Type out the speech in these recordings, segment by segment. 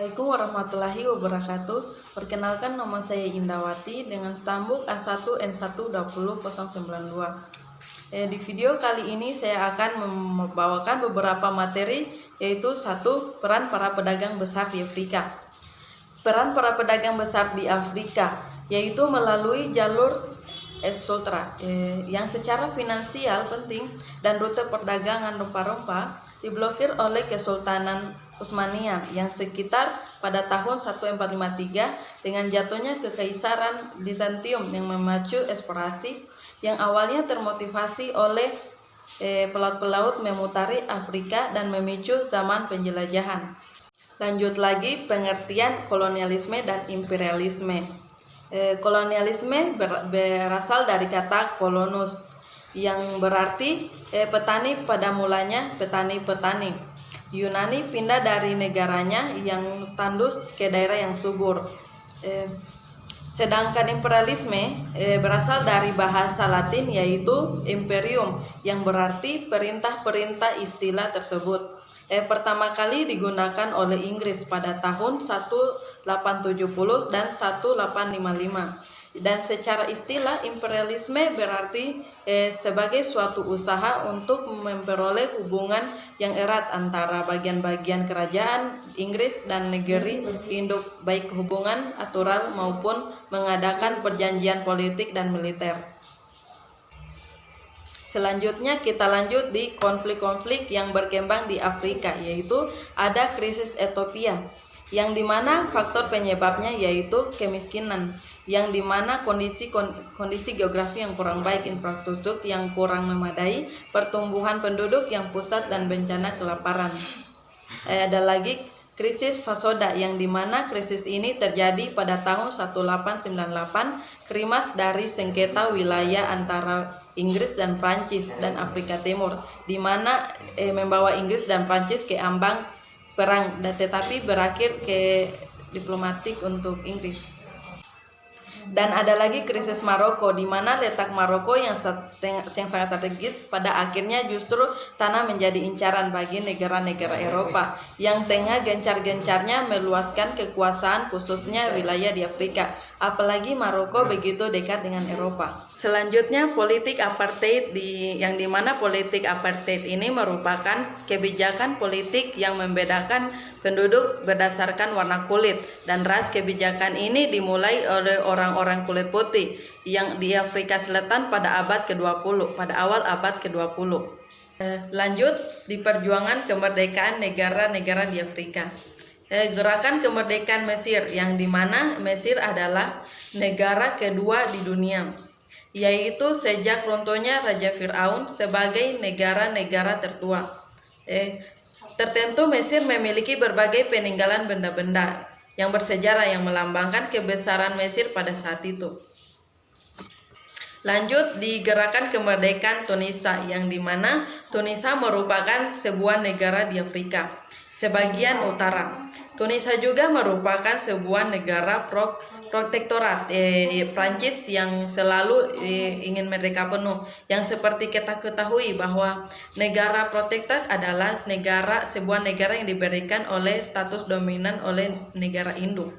Assalamualaikum warahmatullahi wabarakatuh. Perkenalkan, nama saya Indawati dengan stambuk A1N120.092. Di video kali ini saya akan membawakan beberapa materi, yaitu satu, peran para pedagang besar di Afrika. Peran para pedagang besar di Afrika yaitu melalui jalur Sultra yang secara finansial penting dan rute perdagangan rempah-rempah diblokir oleh Kesultanan Utsmaniyah yang sekitar pada tahun 1453 dengan jatuhnya Kekaisaran Bizantium yang memacu eksplorasi yang awalnya termotivasi oleh pelaut-pelaut memutari Afrika dan memicu zaman penjelajahan. Lanjut lagi, pengertian kolonialisme dan imperialisme. Kolonialisme berasal dari kata kolonus yang berarti petani, pada mulanya petani-petani. Yunani pindah dari negaranya yang tandus ke daerah yang subur. Sedangkan imperialisme berasal dari bahasa Latin yaitu imperium yang berarti perintah-perintah. Istilah tersebut pertama kali digunakan oleh Inggris pada tahun 1870 dan 1855. Dan secara istilah, imperialisme berarti sebagai suatu usaha untuk memperoleh hubungan yang erat antara bagian-bagian kerajaan Inggris dan negeri induk, baik hubungan aturan maupun mengadakan perjanjian politik dan militer. Selanjutnya kita lanjut di konflik-konflik yang berkembang di Afrika, yaitu ada krisis Ethiopia, yang dimana faktor penyebabnya yaitu kemiskinan, yang dimana kondisi geografi yang kurang baik, infrastruktur yang kurang memadai, pertumbuhan penduduk yang pusat, dan bencana kelaparan. Ada lagi krisis Fasoda, yang dimana krisis ini terjadi pada tahun 1898, krimas dari sengketa wilayah antara Inggris dan Prancis dan Afrika Timur, di mana membawa Inggris dan Prancis ke ambang perang, tetapi berakhir ke diplomatik untuk Inggris. Dan ada lagi krisis Maroko, di mana letak Maroko yang sangat strategis pada akhirnya justru tanah menjadi incaran bagi negara-negara Eropa yang tengah gencar-gencarnya meluaskan kekuasaan khususnya wilayah di Afrika. Apalagi Maroko begitu dekat dengan Eropa. Selanjutnya politik apartheid, yang dimana politik apartheid ini merupakan kebijakan politik yang membedakan penduduk berdasarkan warna kulit dan ras. Kebijakan ini dimulai oleh orang-orang kulit putih yang di Afrika Selatan pada abad ke-20, pada awal abad ke-20. Lanjut di perjuangan kemerdekaan negara-negara di Afrika. Gerakan kemerdekaan Mesir, yang dimana Mesir adalah negara kedua di dunia, yaitu sejak runtuhnya Raja Fir'aun sebagai negara-negara tertua. Tertentu Mesir memiliki berbagai peninggalan benda-benda yang bersejarah yang melambangkan kebesaran Mesir pada saat itu. Lanjut di gerakan kemerdekaan Tunisia, yang dimana Tunisia merupakan sebuah negara di Afrika sebagian utara. Tunisia juga merupakan sebuah negara protektorat Prancis yang selalu ingin merdeka penuh. Yang seperti kita ketahui bahwa negara protektorat adalah sebuah negara yang diberikan oleh status dominan oleh negara induk.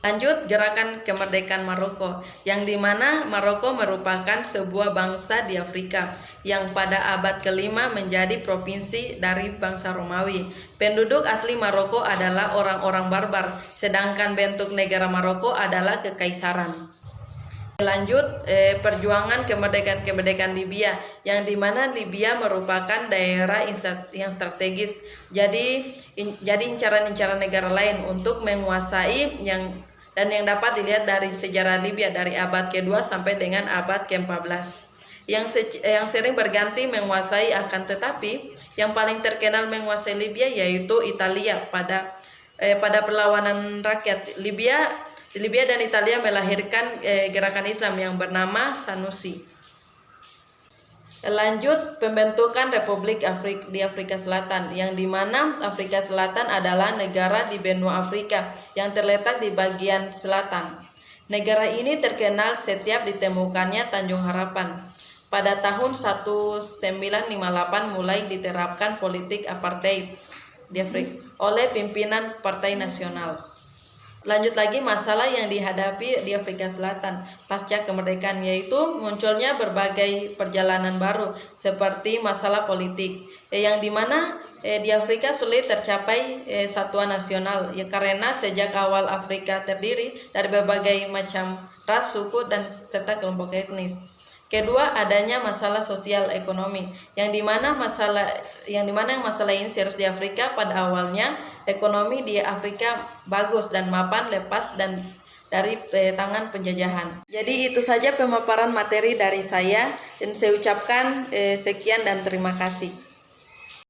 Lanjut gerakan kemerdekaan Maroko, yang dimana Maroko merupakan sebuah bangsa di Afrika yang pada abad ke-5 menjadi provinsi dari bangsa Romawi. Penduduk asli Maroko adalah orang-orang barbar, sedangkan bentuk negara Maroko adalah kekaisaran. Lanjut perjuangan kemerdekaan Libya, yang dimana Libya merupakan daerah yang strategis, jadi incaran-incaran negara lain untuk menguasai yang dapat dilihat dari sejarah Libya dari abad ke-2 sampai dengan abad ke-14 yang sering berganti menguasai, akan tetapi yang paling terkenal menguasai Libya yaitu Italia pada perlawanan rakyat Libya dan Italia melahirkan gerakan Islam yang bernama Sanusi. Lanjut pembentukan Republik di Afrika Selatan, yang dimana Afrika Selatan adalah negara di benua Afrika yang terletak di bagian selatan. Negara ini terkenal setiap ditemukannya Tanjung Harapan. Pada tahun 1958 mulai diterapkan politik apartheid oleh pimpinan Partai Nasional. Lanjut lagi masalah yang dihadapi di Afrika Selatan pasca kemerdekaan, yaitu munculnya berbagai perjalanan baru seperti masalah politik yang dimana di Afrika sulit tercapai satuan nasional ya, karena sejak awal Afrika terdiri dari berbagai macam ras, suku, dan serta kelompok etnis. Kedua, adanya masalah sosial ekonomi yang dimana masalah ini serius di Afrika. Pada awalnya ekonomi di Afrika bagus dan mapan lepas dan dari tangan penjajahan. Jadi itu saja pemaparan materi dari saya, dan saya ucapkan sekian dan terima kasih.